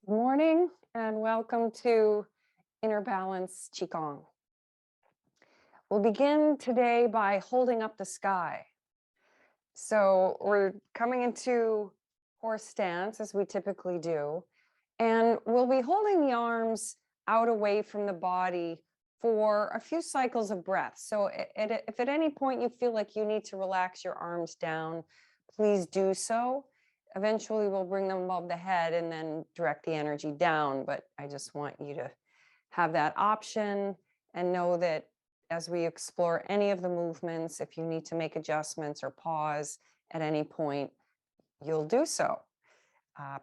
Good morning and welcome to Inner Balance Qigong. We'll begin today by holding up the sky. So we're coming into horse stance as we typically do, and we'll be holding the arms out away from the body for a few cycles of breath. So if at any point you feel like you need to relax your arms down, please do so. Eventually we'll bring them above the head and then direct the energy down, but I just want you to have that option and know that as we explore any of the movements, if you need to make adjustments or pause at any point, you'll do so.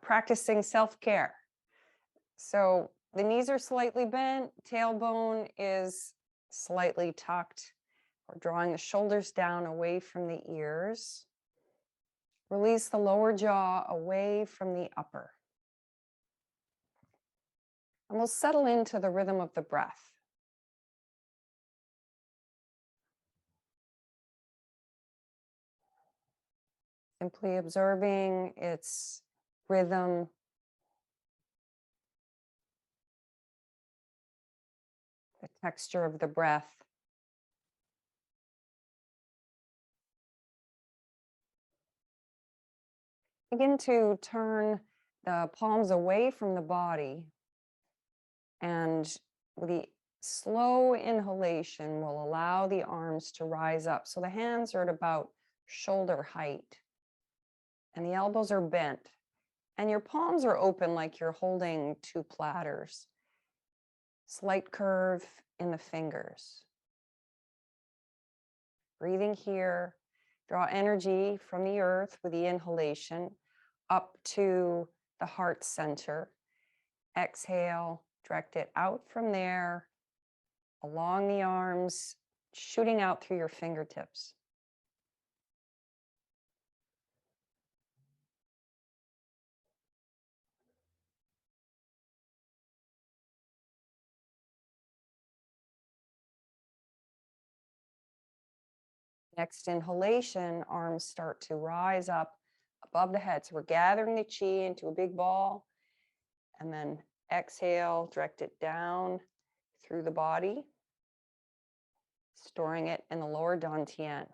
Practicing self-care. So the knees are slightly bent, tailbone is slightly tucked. We're drawing the shoulders down away from the ears. Release the lower jaw away from the upper. And we'll settle into the rhythm of the breath. Simply observing its rhythm, the texture of the breath. Begin to turn the palms away from the body, and with the slow inhalation will allow the arms to rise up. So the hands are at about shoulder height and the elbows are bent and your palms are open like you're holding two platters. Slight curve in the fingers. Breathing here, draw energy from the earth with the inhalation up to the heart center. Exhale, direct it out from there, along the arms, shooting out through your fingertips. Next inhalation, arms start to rise up above the head. So we're gathering the chi into a big ball, and then exhale, direct it down through the body, storing it in the lower dantian.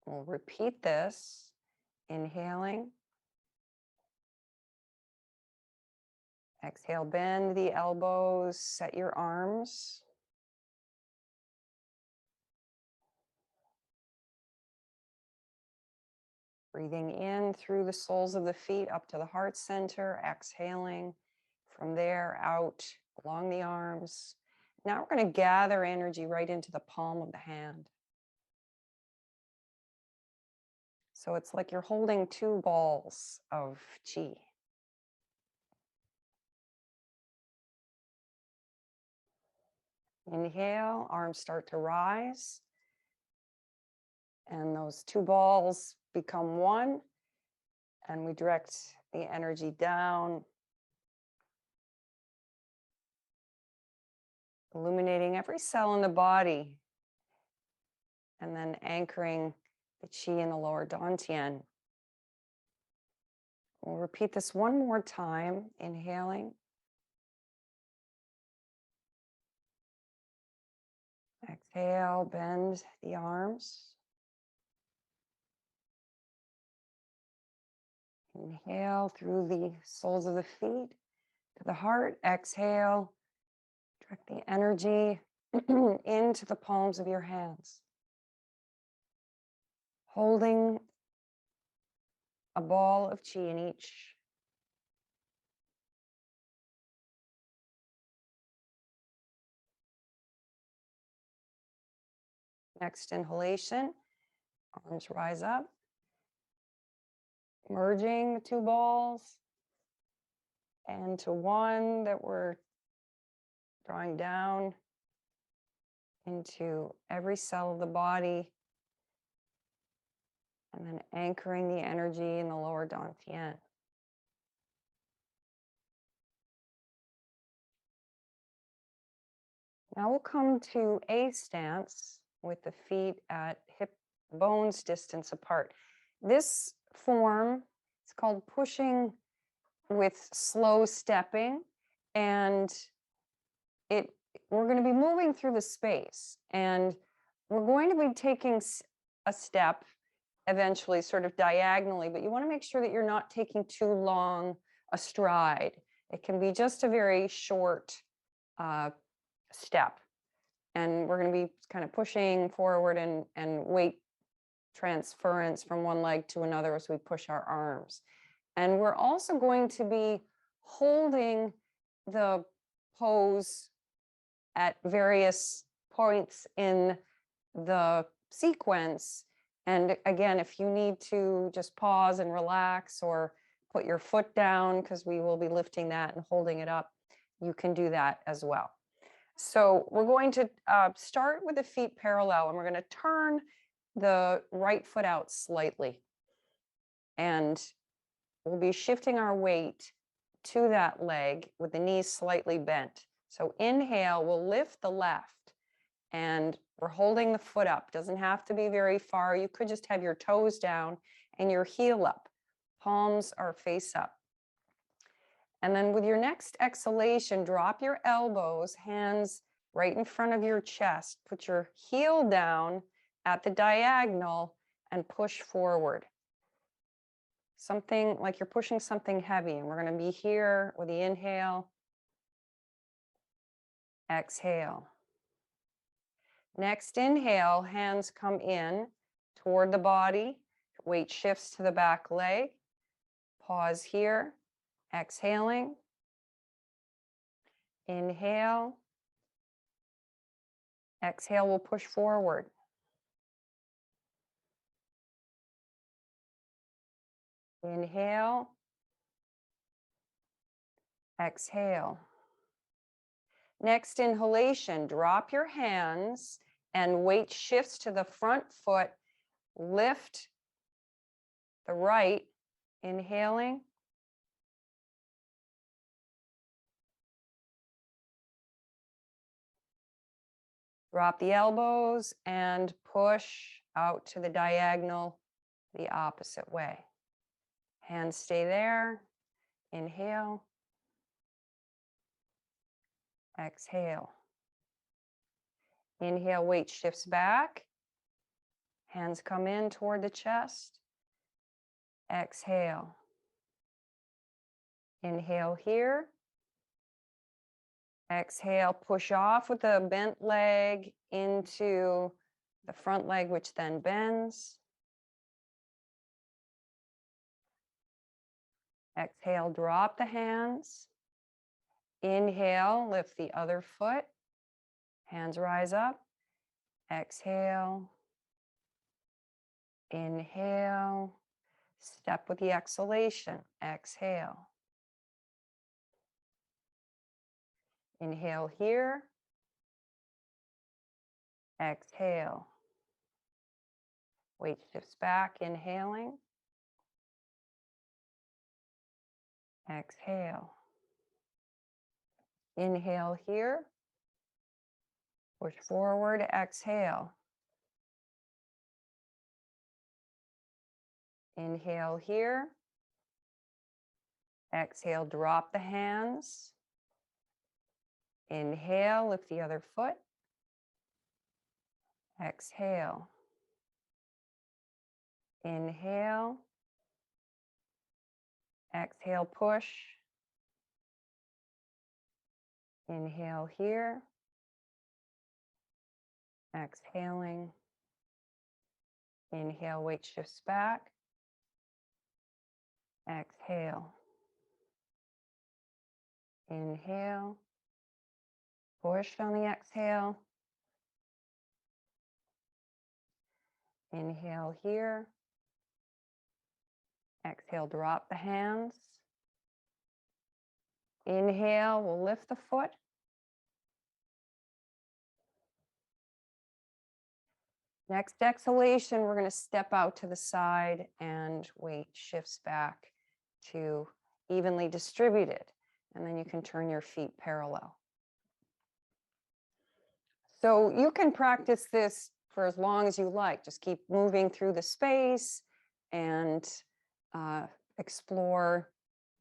We'll repeat this, inhaling. Exhale, bend the elbows, set your arms. Breathing in through the soles of the feet up to the heart center, exhaling from there out along the arms. Now we're going to gather energy right into the palm of the hand. So it's like you're holding two balls of chi. Inhale, arms start to rise. And those two balls become one. And we direct the energy down, illuminating every cell in the body, and then anchoring the chi in the lower dantian. We'll repeat this one more time, inhaling. Exhale, bend the arms. Inhale through the soles of the feet to the heart. Exhale, direct the energy into the palms of your hands. Holding a ball of chi in each. Next inhalation, arms rise up, merging the two balls into one that we're drawing down into every cell of the body, and then anchoring the energy in the lower dantian. Now we'll come to a stance with the feet at hip bones distance apart. This form is called pushing with slow stepping, and we're going to be moving through the space, and we're going to be taking a step eventually sort of diagonally, but you want to make sure that you're not taking too long a stride. It can be just a very short step, and we're going to be kind of pushing forward and weight transference from one leg to another as we push our arms. And we're also going to be holding the pose at various points in the sequence. And again, if you need to just pause and relax or put your foot down, because we will be lifting that and holding it up, you can do that as well. So we're going to start with the feet parallel, and we're going to turn the right foot out slightly. And we'll be shifting our weight to that leg with the knees slightly bent. So inhale, we'll lift the left, and we're holding the foot up. Doesn't have to be very far. You could just have your toes down and your heel up. Palms are face up. And then with your next exhalation, drop your elbows, hands right in front of your chest. Put your heel down at the diagonal and push forward. Something like you're pushing something heavy, and we're going to be here with the inhale, exhale. Next inhale, hands come in toward the body, weight shifts to the back leg. Pause here, exhaling. Inhale. Exhale, we'll push forward. Inhale. Exhale. Next inhalation, drop your hands and weight shifts to the front foot. Lift the right, inhaling. Drop the elbows and push out to the diagonal the opposite way. Hands stay there. Inhale. Exhale. Inhale, weight shifts back. Hands come in toward the chest. Exhale. Inhale here. Exhale, push off with the bent leg into the front leg, which then bends. Exhale, drop the hands. Inhale, lift the other foot. Hands rise up. Exhale. Inhale. Step with the exhalation. Exhale. Inhale here. Exhale. Weight shifts back, inhaling. Exhale. Inhale here. Push forward, exhale. Inhale here. Exhale, drop the hands. Inhale, lift the other foot. Exhale. Inhale. Exhale, push. Inhale here. Exhaling. Inhale, weight shifts back. Exhale. Inhale. Push on the exhale. Inhale here. Exhale, drop the hands. Inhale, we'll lift the foot. Next exhalation, we're going to step out to the side and weight shifts back to evenly distributed. And then you can turn your feet parallel. So you can practice this for as long as you like. Just keep moving through the space and explore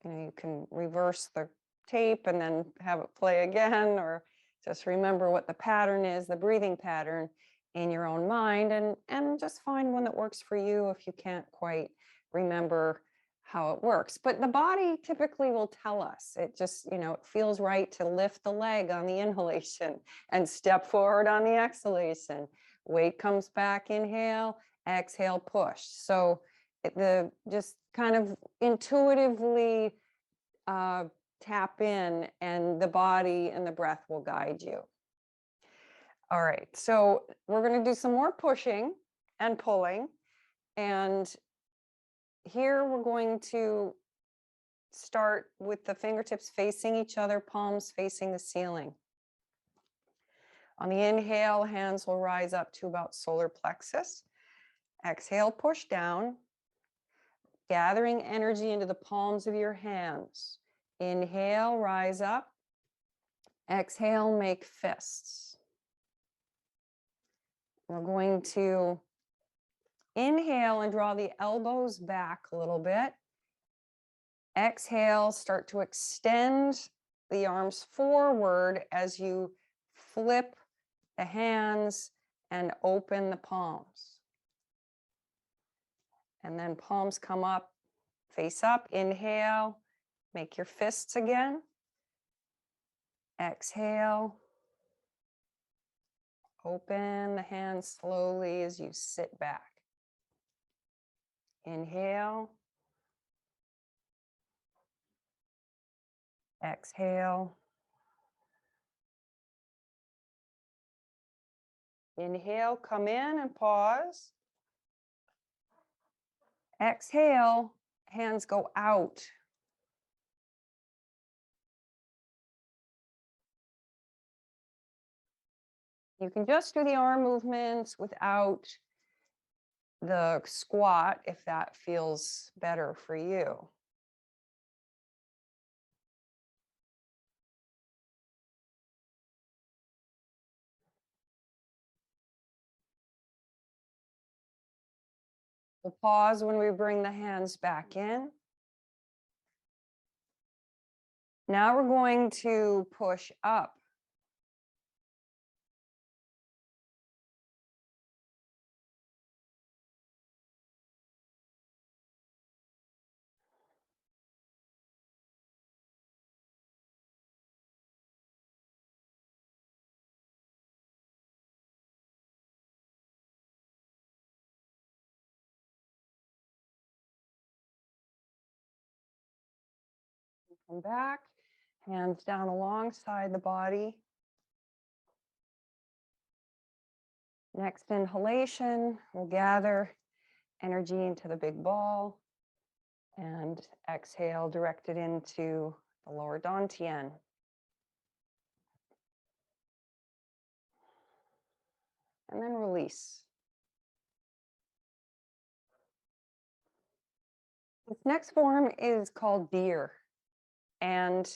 You can reverse the tape and then have it play again, or just remember what the pattern is, the breathing pattern in your own mind, and just find one that works for you if you can't quite remember how it works. But the body typically will tell us. It just, it feels right to lift the leg on the inhalation and step forward on the exhalation. Weight comes back, inhale, exhale, push. So just kind of intuitively tap in, and the body and the breath will guide you. All right, so we're going to do some more pushing and pulling. And here we're going to start with the fingertips facing each other, palms facing the ceiling. On the inhale, hands will rise up to about solar plexus. Exhale, push down, gathering energy into the palms of your hands. Inhale, rise up. Exhale, make fists. We're going to inhale and draw the elbows back a little bit. Exhale, start to extend the arms forward as you flip the hands and open the palms. And then palms come up, face up. Inhale, make your fists again. Exhale. Open the hands slowly as you sit back. Inhale. Exhale. Inhale, come in and pause. Exhale, hands go out. You can just do the arm movements without the squat if that feels better for you. We'll pause when we bring the hands back in. Now we're going to push up. Come back, hands down alongside the body. Next inhalation, we'll gather energy into the big ball, and exhale, direct it into the lower dantian. And then release. This next form is called deer. And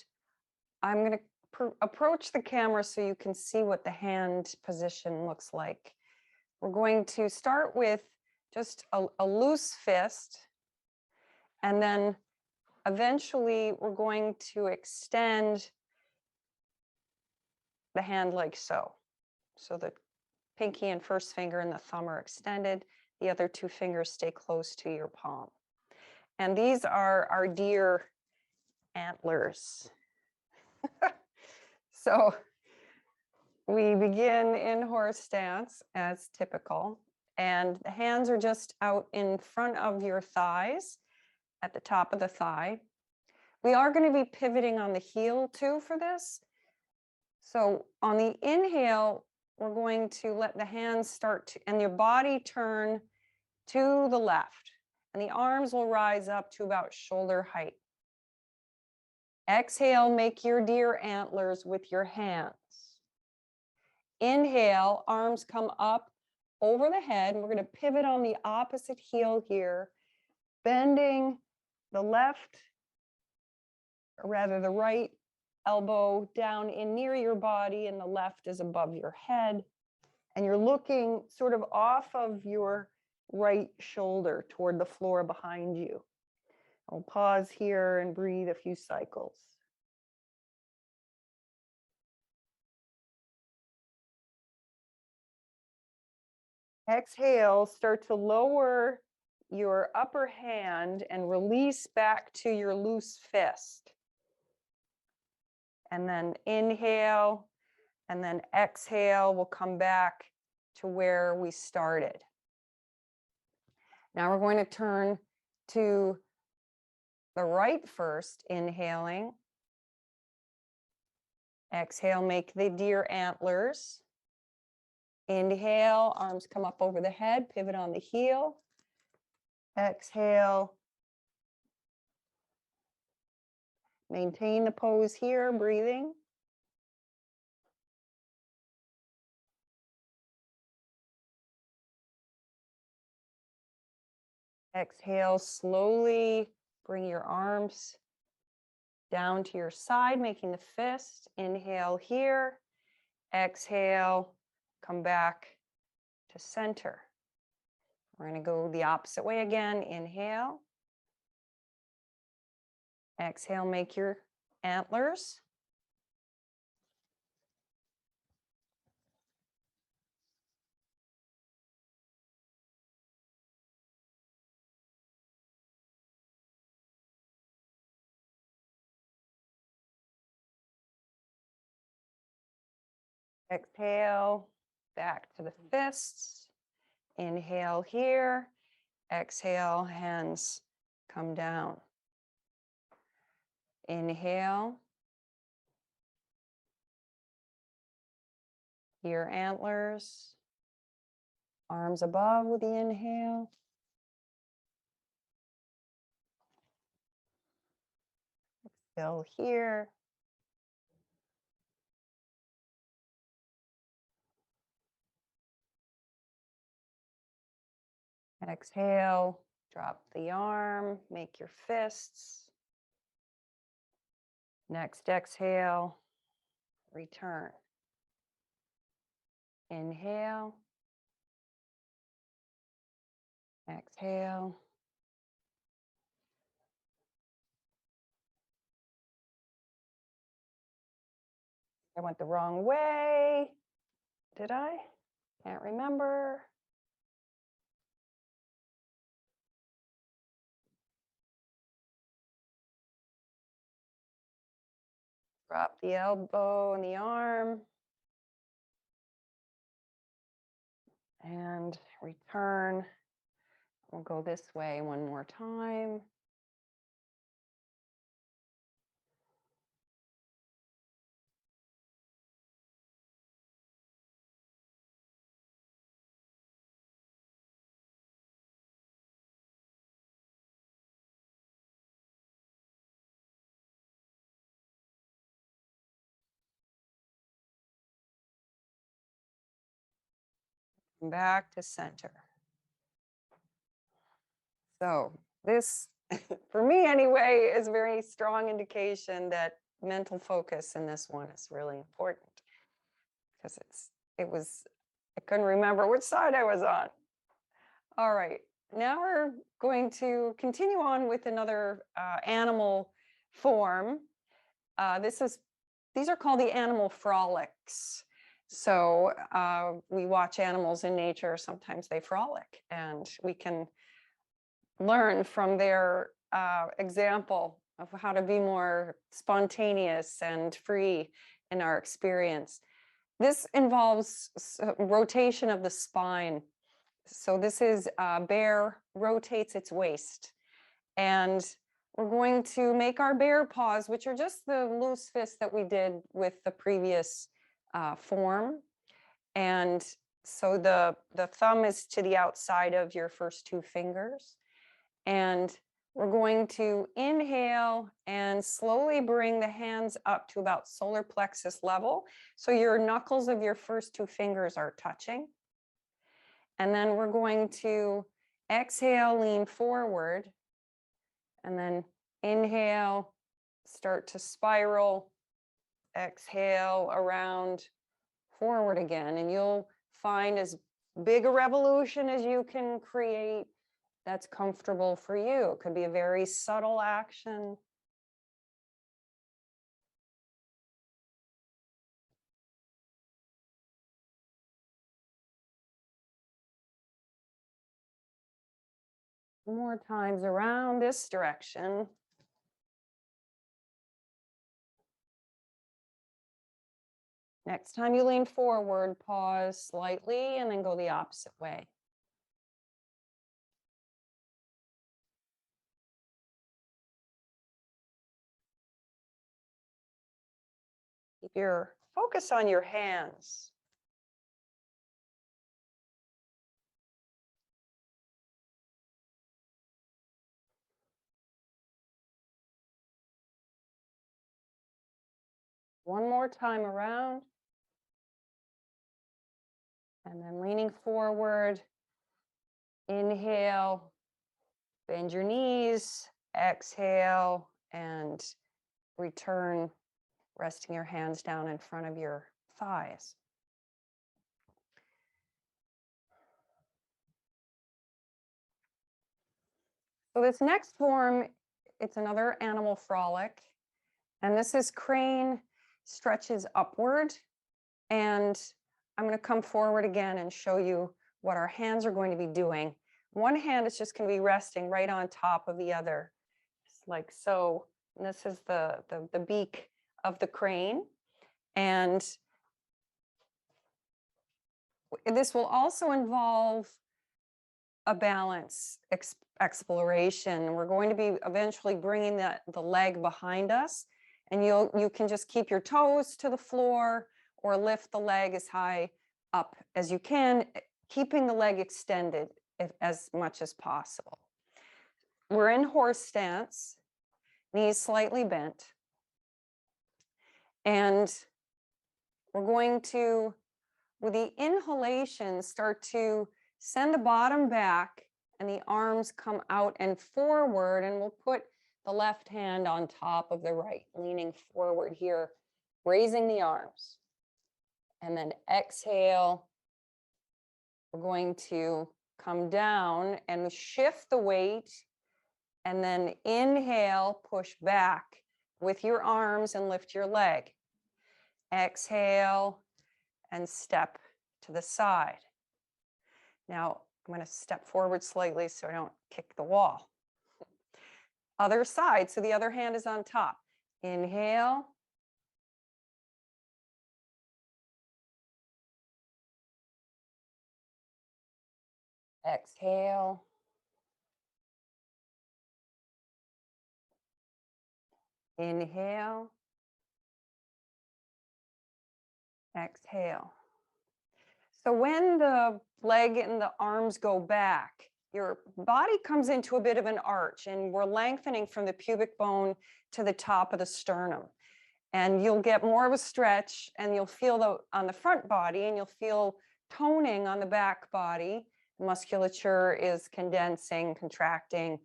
I'm going to approach the camera so you can see what the hand position looks like. We're going to start with just a loose fist, and then eventually we're going to extend the hand like so. So the pinky and first finger and the thumb are extended. The other two fingers stay close to your palm. And these are our deer antlers. So we begin in horse stance as typical, and the hands are just out in front of your thighs at the top of the thigh. We are going to be pivoting on the heel too for this. So on the inhale, we're going to let the hands start to, and your body turn to the left, and the arms will rise up to about shoulder height. Exhale, make your deer antlers with your hands. Inhale, arms come up over the head. We're going to pivot on the opposite heel here, bending the left, or rather the right elbow down in near your body, and the left is above your head. And you're looking sort of off of your right shoulder toward the floor behind you. I'll pause here and breathe a few cycles. Exhale, start to lower your upper hand and release back to your loose fist. And then inhale, and then exhale, we'll come back to where we started. Now we're going to turn to the right first, inhaling. Exhale, make the deer antlers. Inhale, arms come up over the head, pivot on the heel. Exhale. Maintain the pose here, breathing. Exhale, slowly bring your arms down to your side, making the fist. Inhale here. Exhale, come back to center. We're going to go the opposite way again. Inhale. Exhale, make your antlers. Exhale, back to the fists. Inhale here. Exhale, hands come down. Inhale. Your antlers. Arms above with the inhale. Exhale here. Exhale, drop the arm, make your fists. Next exhale, return. Inhale. Exhale. I went the wrong way. Did I? Can't remember. Drop the elbow and the arm. And return. We'll go this way one more time. Back to center. So this, for me anyway, is a very strong indication that mental focus in this one is really important because I couldn't remember which side I was on. All right, now we're going to continue on with another animal form. These are called the animal frolics. So we watch animals in nature, sometimes they frolic, and we can learn from their example of how to be more spontaneous and free in our experience. This involves rotation of the spine. So this is bear rotates its waist. And we're going to make our bear paws, which are just the loose fists that we did with the previous form. And so the thumb is to the outside of your first two fingers. And we're going to inhale and slowly bring the hands up to about solar plexus level. So your knuckles of your first two fingers are touching. And then we're going to exhale, lean forward. And then inhale, start to spiral. Exhale around forward again. And you'll find as big a revolution as you can create that's comfortable for you. It could be a very subtle action. More times around this direction. Next time you lean forward, pause slightly and then go the opposite way. Keep your focus on your hands. One more time around. And then leaning forward. Inhale, bend your knees, exhale, and return, resting your hands down in front of your thighs. So this next form, it's another animal frolic. And this is crane stretches upward. And I'm going to come forward again and show you what our hands are going to be doing. One hand is just going to be resting right on top of the other, just like so. And this is the beak of the crane. And this will also involve a balance exploration. We're going to be eventually bringing the leg behind us, and you can just keep your toes to the floor or lift the leg as high up as you can, keeping the leg extended as much as possible. We're in horse stance, knees slightly bent, and we're going to, with the inhalation, start to send the bottom back and the arms come out and forward, and we'll put the left hand on top of the right, leaning forward here, raising the arms. And then exhale, we're going to come down and shift the weight, and then inhale, push back with your arms and lift your leg. Exhale and step to the side. Now, I'm going to step forward slightly so I don't kick the wall. Other side, so the other hand is on top. Inhale. Exhale. Inhale. Exhale. So when the leg and the arms go back, your body comes into a bit of an arch, and we're lengthening from the pubic bone to the top of the sternum. And you'll get more of a stretch, and you'll feel on the front body, and you'll feel toning on the back body. Musculature is condensing, contracting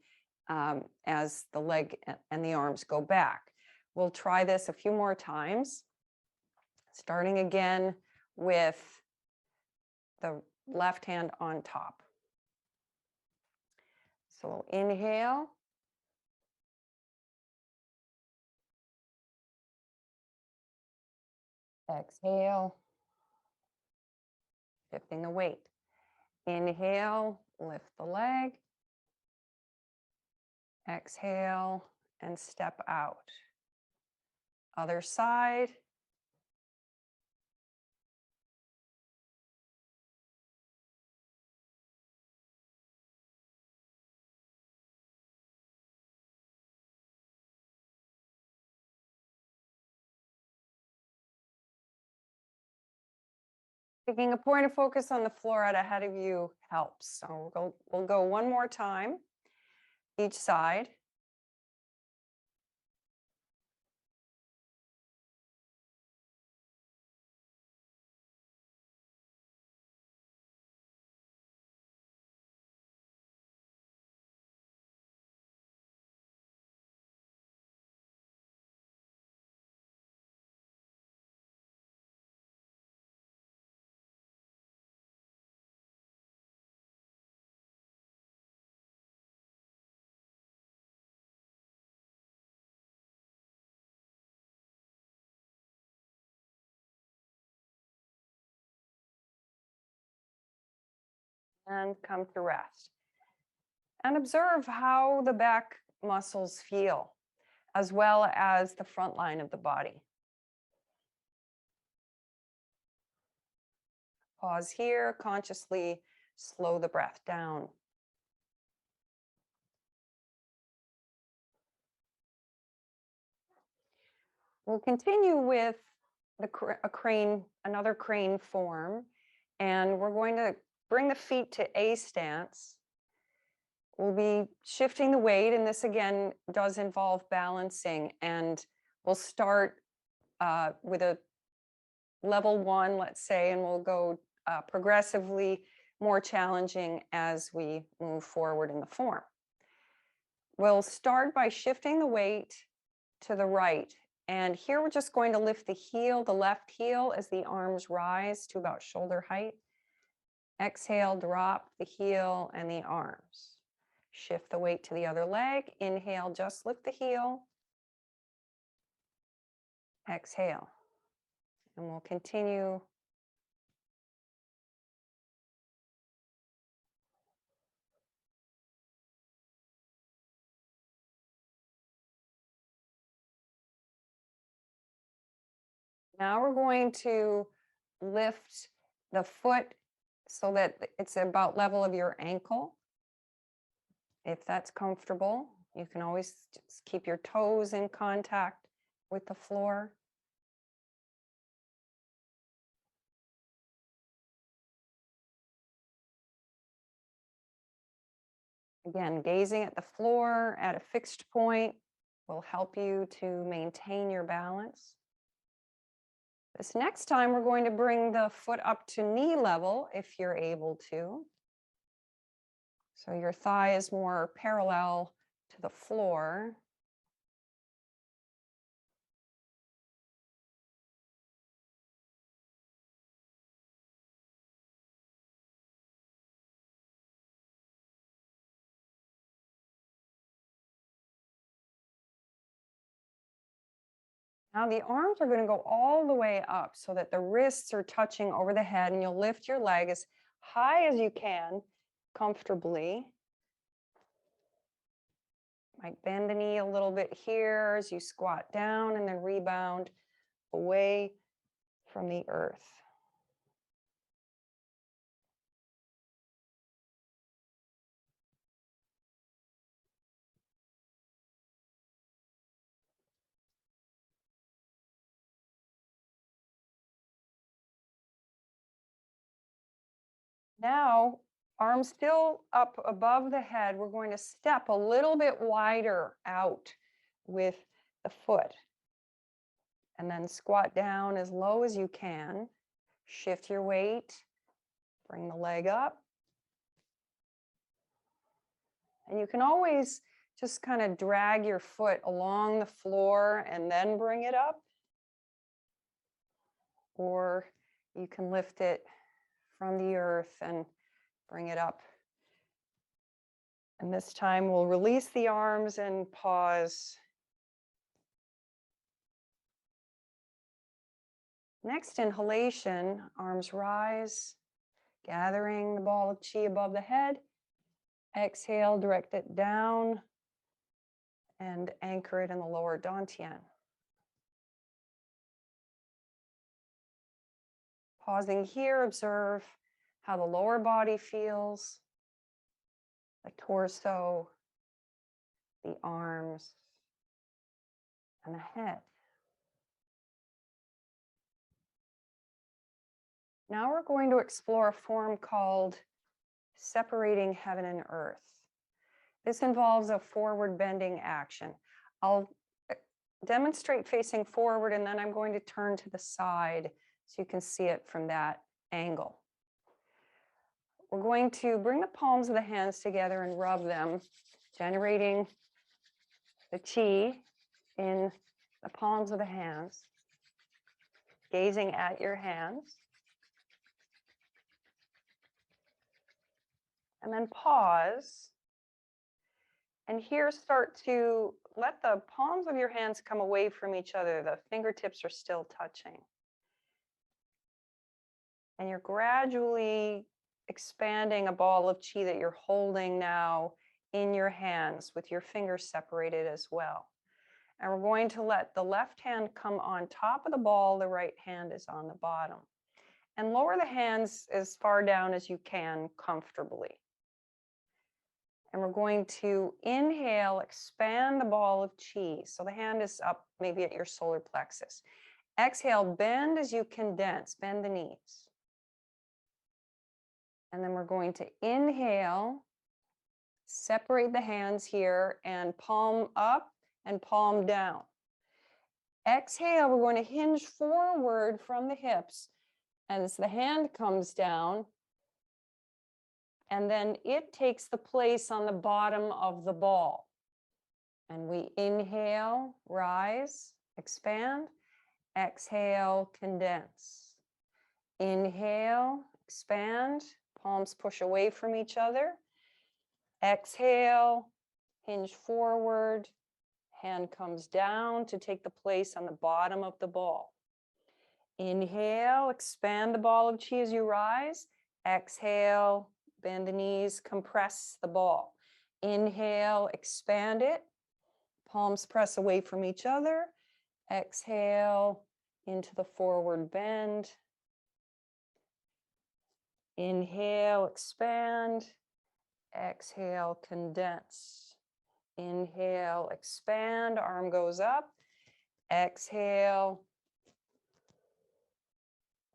as the leg and the arms go back. We'll try this a few more times, starting again with the left hand on top. So we'll inhale. Exhale. Shifting the weight. Inhale, lift the leg. Exhale and step out. Other side. Taking a point of focus on the floor out ahead of you helps. So we'll go one more time, each side. and come to rest. And observe how the back muscles feel, as well as the front line of the body. Pause here, consciously slow the breath down. We'll continue with another crane form, and we're going to bring the feet to A stance. We'll be shifting the weight, and this again does involve balancing, and we'll start with a level 1, let's say, and we'll go progressively more challenging as we move forward in the form. We'll start by shifting the weight to the right. And here we're just going to lift the heel, the left heel, as the arms rise to about shoulder height. Exhale, drop the heel and the arms. Shift the weight to the other leg. Inhale, just lift the heel. Exhale. And we'll continue. Now we're going to lift the foot so that it's about level of your ankle. If that's comfortable, you can always just keep your toes in contact with the floor. Again, gazing at the floor at a fixed point will help you to maintain your balance. This next time, we're going to bring the foot up to knee level if you're able to. So your thigh is more parallel to the floor. Now the arms are going to go all the way up so that the wrists are touching over the head, and you'll lift your leg as high as you can comfortably. Might bend the knee a little bit here as you squat down and then rebound away from the earth. Now, arms still up above the head, we're going to step a little bit wider out with the foot. And then squat down as low as you can. Shift your weight, bring the leg up. And you can always just kind of drag your foot along the floor and then bring it up. Or you can lift it from the earth and bring it up. And this time we'll release the arms and pause. Next inhalation, arms rise, gathering the ball of qi above the head. Exhale, direct it down and anchor it in the lower dantian. Pausing here, observe how the lower body feels, the torso, the arms, and the head. Now we're going to explore a form called separating heaven and earth. This involves a forward bending action. I'll demonstrate facing forward, and then I'm going to turn to the side so you can see it from that angle. We're going to bring the palms of the hands together and rub them, generating the qi in the palms of the hands, gazing at your hands. And then pause. And here start to let the palms of your hands come away from each other. The fingertips are still touching. And you're gradually expanding a ball of qi that you're holding now in your hands with your fingers separated as well. And we're going to let the left hand come on top of the ball, the right hand is on the bottom. And lower the hands as far down as you can comfortably. And we're going to inhale, expand the ball of qi. So the hand is up maybe at your solar plexus. Exhale, bend as you condense, bend the knees. And then we're going to inhale, separate the hands here and palm up and palm down. Exhale, we're going to hinge forward from the hips as the hand comes down. And then it takes the place on the bottom of the ball. And we inhale, rise, expand. Exhale, condense. Inhale, expand. Palms push away from each other. Exhale, hinge forward. Hand comes down to take the place on the bottom of the ball. Inhale, expand the ball of qi as you rise. Exhale, bend the knees, compress the ball. Inhale, expand it. Palms press away from each other. Exhale into the forward bend. Inhale, expand. Exhale, condense. Inhale, expand, arm goes up. Exhale,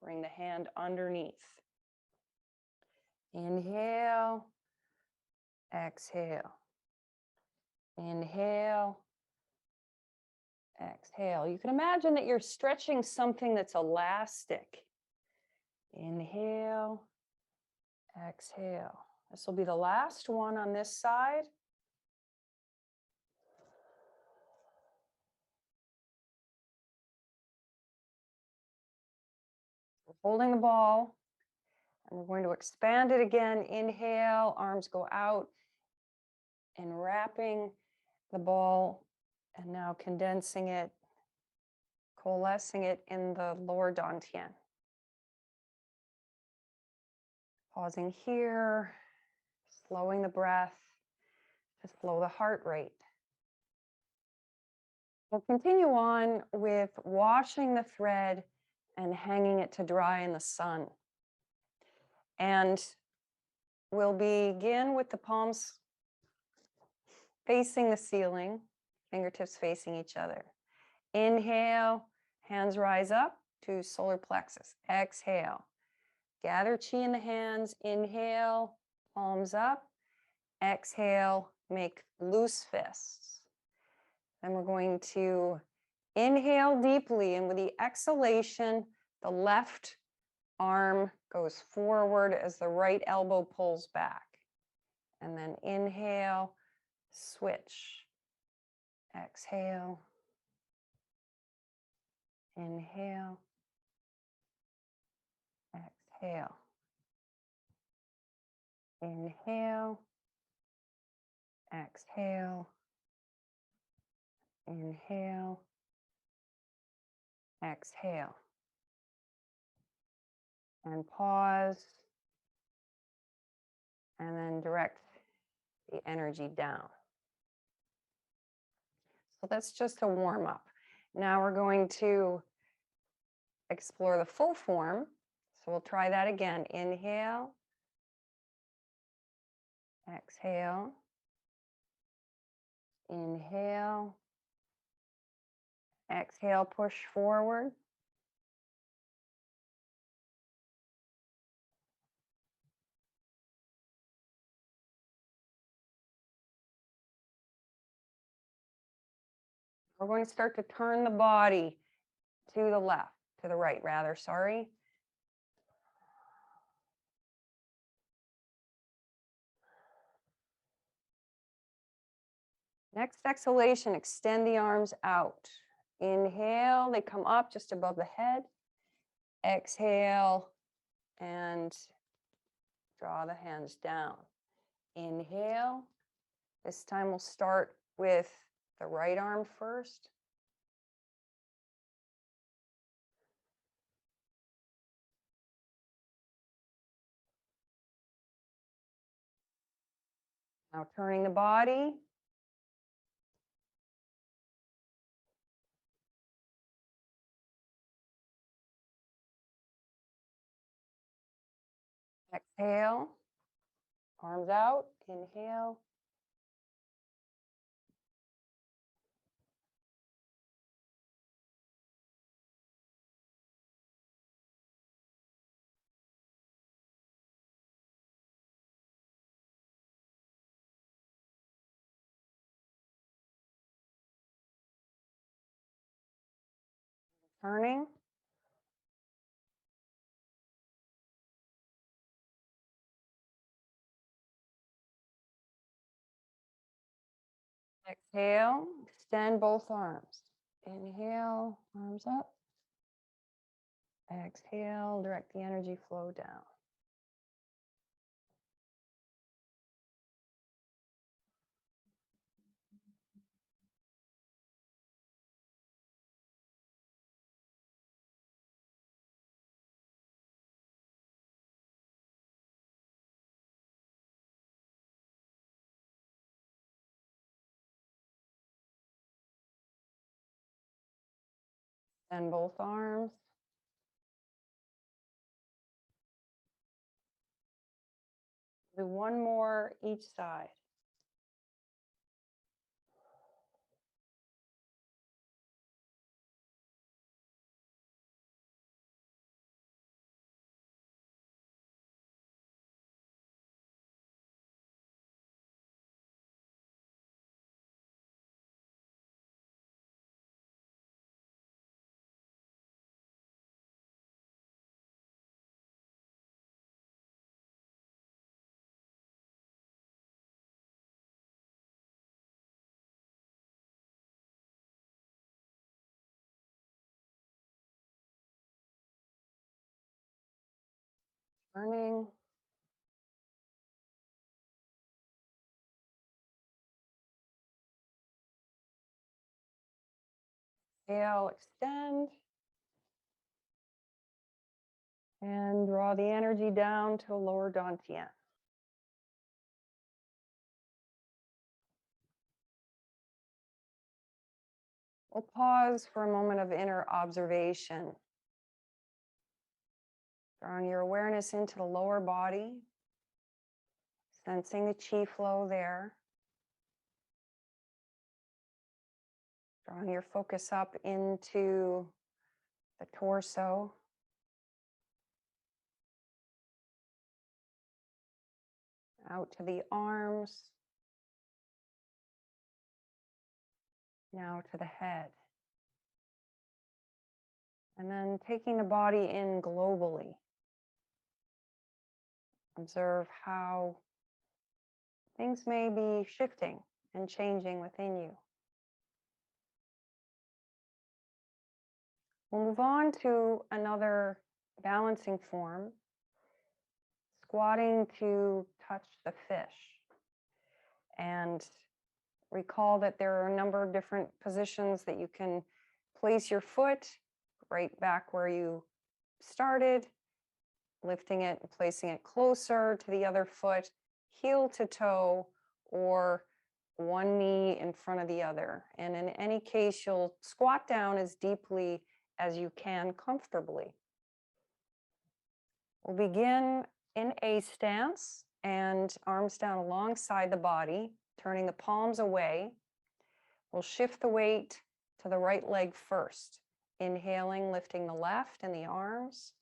bring the hand underneath. Inhale, exhale. Inhale, exhale. You can imagine that you're stretching something that's elastic. Inhale, exhale. This will be the last one on this side. We're holding the ball, and we're going to expand it again. Inhale, arms go out, and wrapping the ball, and now condensing it, coalescing it in the lower dantian. Pausing here, slowing the breath to slow the heart rate. We'll continue on with washing the thread and hanging it to dry in the sun. And we'll begin with the palms facing the ceiling, fingertips facing each other. Inhale, hands rise up to solar plexus. Exhale, gather qi in the hands. Inhale, palms up. Exhale, make loose fists. Then we're going to inhale deeply, and with the exhalation, the left arm goes forward as the right elbow pulls back. And then inhale, switch. Exhale. Inhale. Exhale. Inhale. Exhale. Inhale. Exhale. And pause. And then direct the energy down. So that's just a warm up. Now we're going to explore the full form. So we'll try that again. Inhale. Exhale. Inhale. Exhale, push forward. We're going to start to turn the body to the left, to the right rather, sorry. Next exhalation, extend the arms out. Inhale, they come up just above the head. Exhale, and draw the hands down. Inhale. This time we'll start with the right arm first. Now turning the body. Exhale, arms out, inhale. Turning. Exhale, extend both arms. Inhale, arms up. Exhale, direct the energy flow down. Extend both arms. Do one more each side. Turning. Exhale, extend. And draw the energy down to lower dantian. We'll pause for a moment of inner observation. Drawing your awareness into the lower body, sensing the chi flow there. Drawing your focus up into the torso. Out to the arms. Now to the head. And then taking the body in globally. Observe how things may be shifting and changing within you. We'll move on to another balancing form, squatting to touch the fish. And recall that there are a number of different positions that you can place your foot right back where you started, lifting it and placing it closer to the other foot, heel to toe, or one knee in front of the other. And in any case, you'll squat down as deeply as you can comfortably. We'll begin in a stance and arms down alongside the body, turning the palms away. We'll shift the weight to the right leg first. Inhaling, lifting the left and the arms.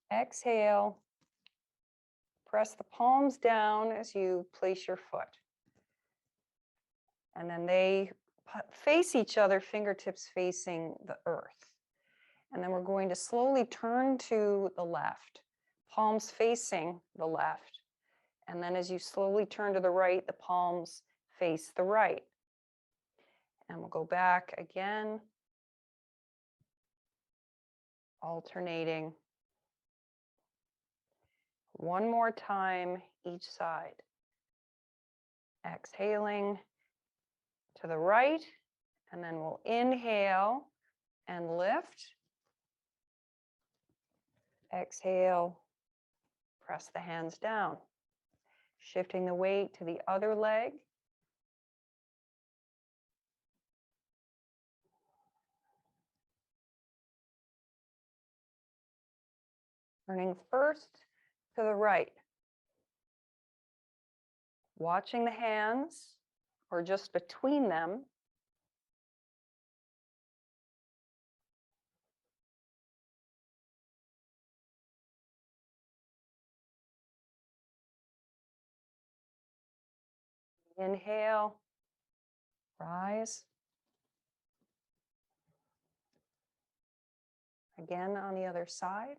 Exhale, press the palms down as you place your foot. And then they face each other, fingertips facing the earth. And then we're going to slowly turn to the left, palms facing the left. And then as you slowly turn to the right, the palms face the right. And we'll go back again, alternating. One more time each side. Exhaling to the right, and then we'll inhale and lift. Exhale, press the hands down. Shifting the weight to the other leg. Turning first to the right. Watching the hands or just between them. Inhale, rise. Again on the other side.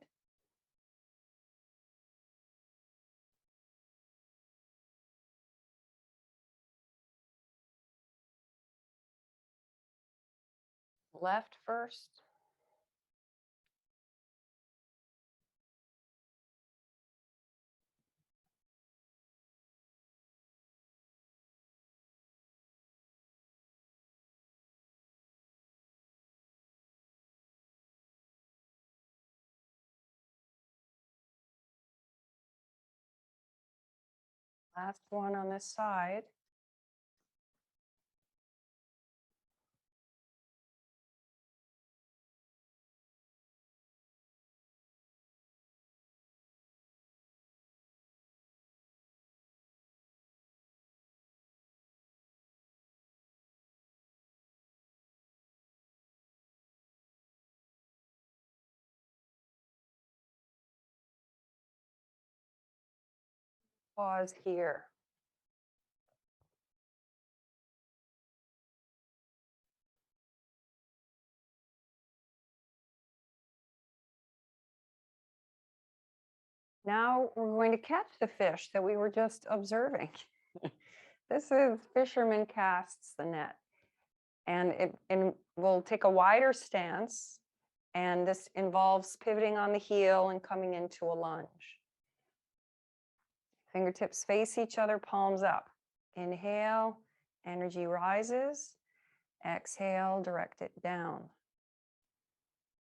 Left first. Last one on this side. Pause here. Now we're going to catch the fish that we were just observing. This is fisherman casts the net. And we'll take a wider stance. And this involves pivoting on the heel and coming into a lunge. Fingertips face each other, palms up. Inhale, energy rises. Exhale, direct it down.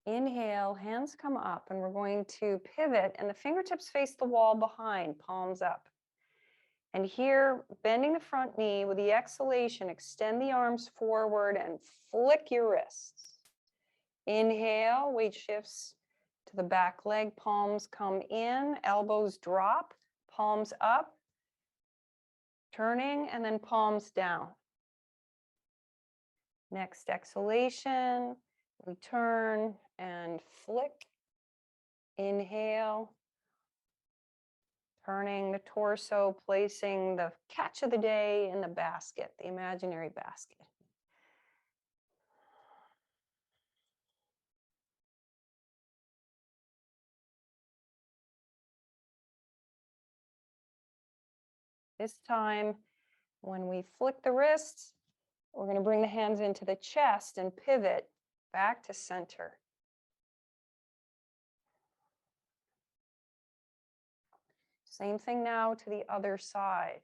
Inhale, hands come up, and we're going to pivot, and the fingertips face the wall behind, palms up. And here, bending the front knee with the exhalation, extend the arms forward and flick your wrists. Inhale, weight shifts to the back leg, palms come in, elbows drop, palms up, turning, and then palms down. Next exhalation, return and flick. Inhale, turning the torso, placing the catch of the day in the basket, the imaginary basket. This time, when we flick the wrists, we're going to bring the hands into the chest and pivot back to center. Same thing now to the other side.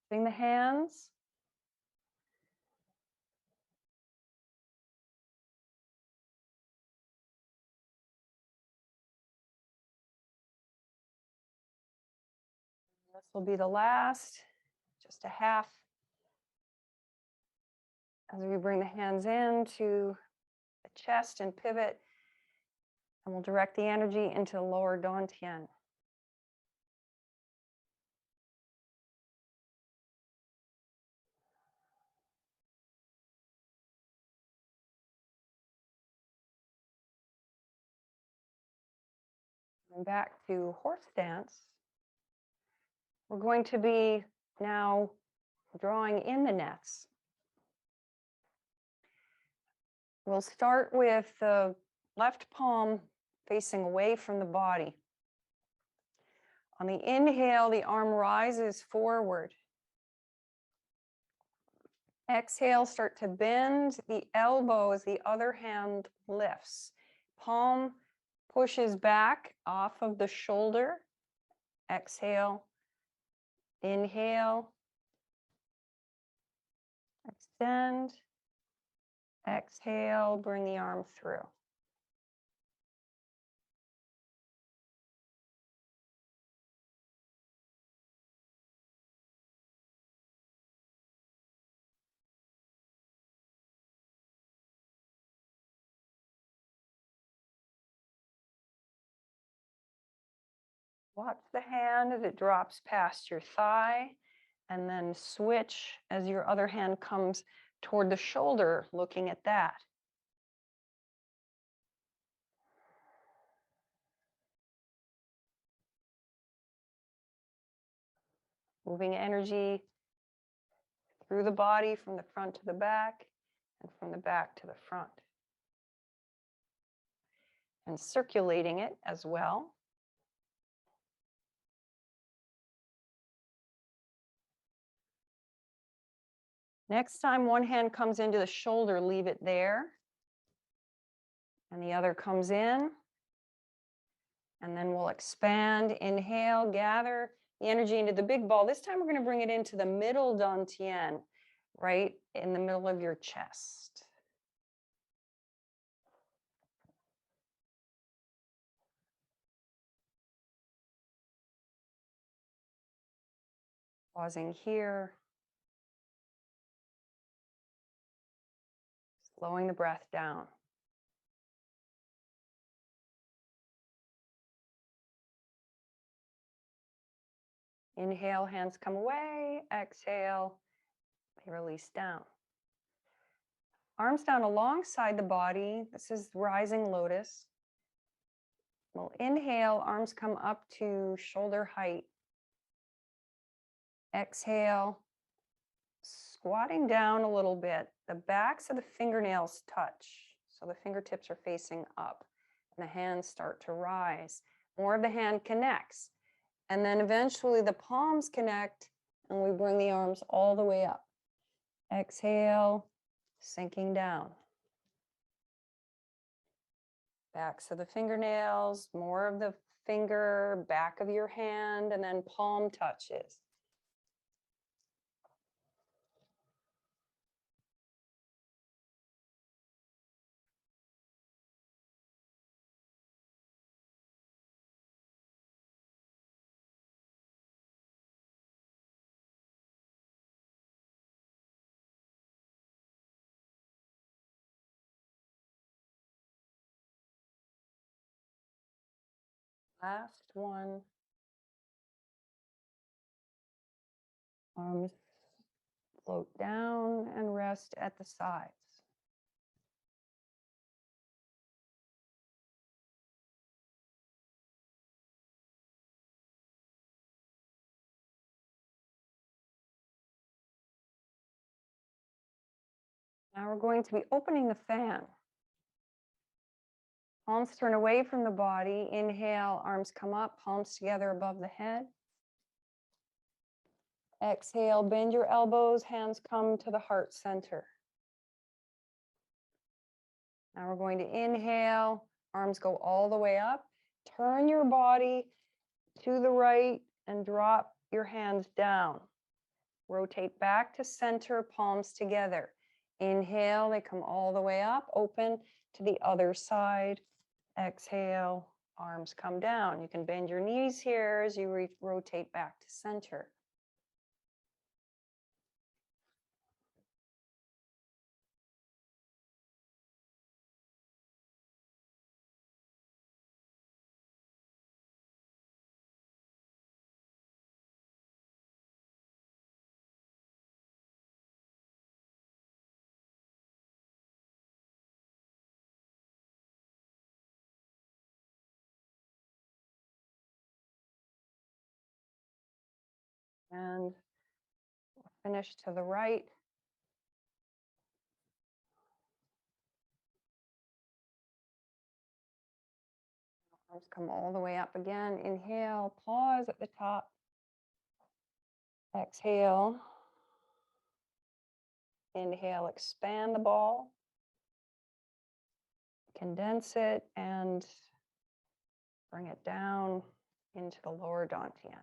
Bring the hands. This will be the last, just a half. As we bring the hands into the chest and pivot, and we'll direct the energy into the lower dantian. And back to horse stance. We're going to be now drawing in the nets. We'll start with the left palm facing away from the body. On the inhale, the arm rises forward. Exhale, start to bend the elbow as the other hand lifts. Palm pushes back off of the shoulder. Exhale, inhale, extend, exhale, bring the arm through. Watch the hand as it drops past your thigh, and then switch as your other hand comes toward the shoulder, looking at that. Moving energy through the body from the front to the back and from the back to the front. And circulating it as well. Next time one hand comes into the shoulder, leave it there. And the other comes in. And then we'll expand, inhale, gather the energy into the big ball. This time we're going to bring it into the middle dantian, right in the middle of your chest. Pausing here. Slowing the breath down. Inhale, hands come away. Exhale, they release down. Arms down alongside the body. This is rising lotus. We'll inhale, arms come up to shoulder height. Exhale, squatting down a little bit. The backs of the fingernails touch. So the fingertips are facing up and the hands start to rise. More of the hand connects. And then eventually the palms connect and we bring the arms all the way up. Exhale, sinking down. Backs of the fingernails, more of the finger, back of your hand, and then palm touches. Last one. Arms float down and rest at the sides. Now we're going to be opening the fan. Palms turn away from the body. Inhale, arms come up, palms together above the head. Exhale, bend your elbows, hands come to the heart center. Now we're going to inhale, arms go all the way up. Turn your body to the right and drop your hands down. Rotate back to center, palms together. Inhale, they come all the way up, open to the other side. Exhale, arms come down. You can bend your knees here as you rotate back to center. And finish to the right. Arms come all the way up again. Inhale, pause at the top. Exhale. Inhale, expand the ball. Condense it and Bring it down into the lower dantian.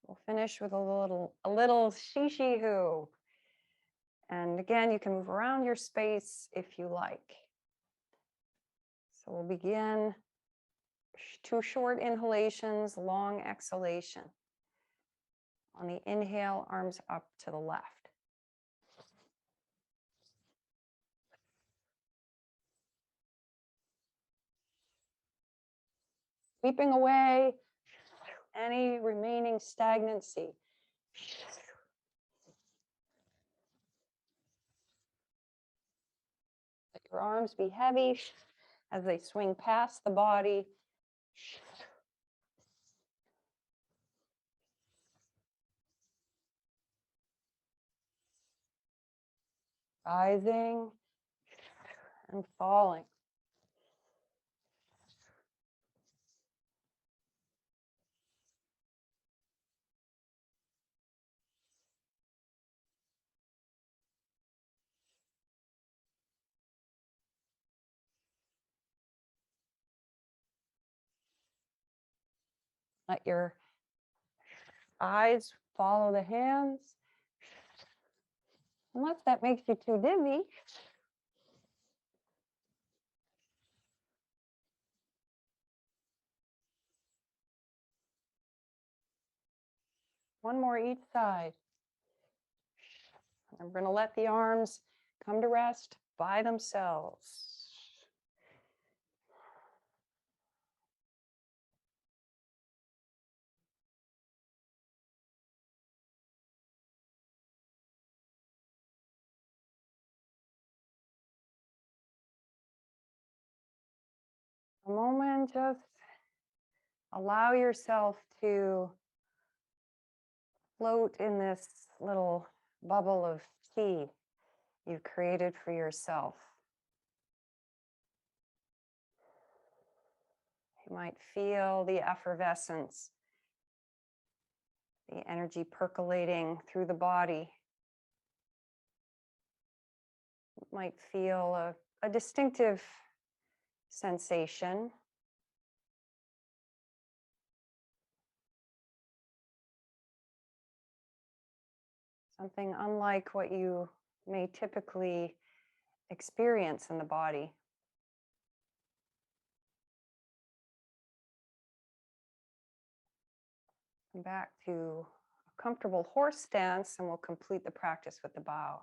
We'll finish with a little Shishihu. And again, you can move around your space if you like. So we'll begin 2 short inhalations, long exhalation. On the inhale, arms up to the left. Sweeping away any remaining stagnancy. Let your arms be heavy as they swing past the body. Rising and falling. Let your eyes follow the hands. Unless that makes you too dizzy. One more each side. And we're going to let the arms come to rest by themselves. A moment, just allow yourself to float in this little bubble of qi you've created for yourself. You might feel the effervescence, the energy percolating through the body. You might feel a distinctive sensation. Something unlike what you may typically experience in the body. Come back to a comfortable horse stance, and we'll complete the practice with the bow.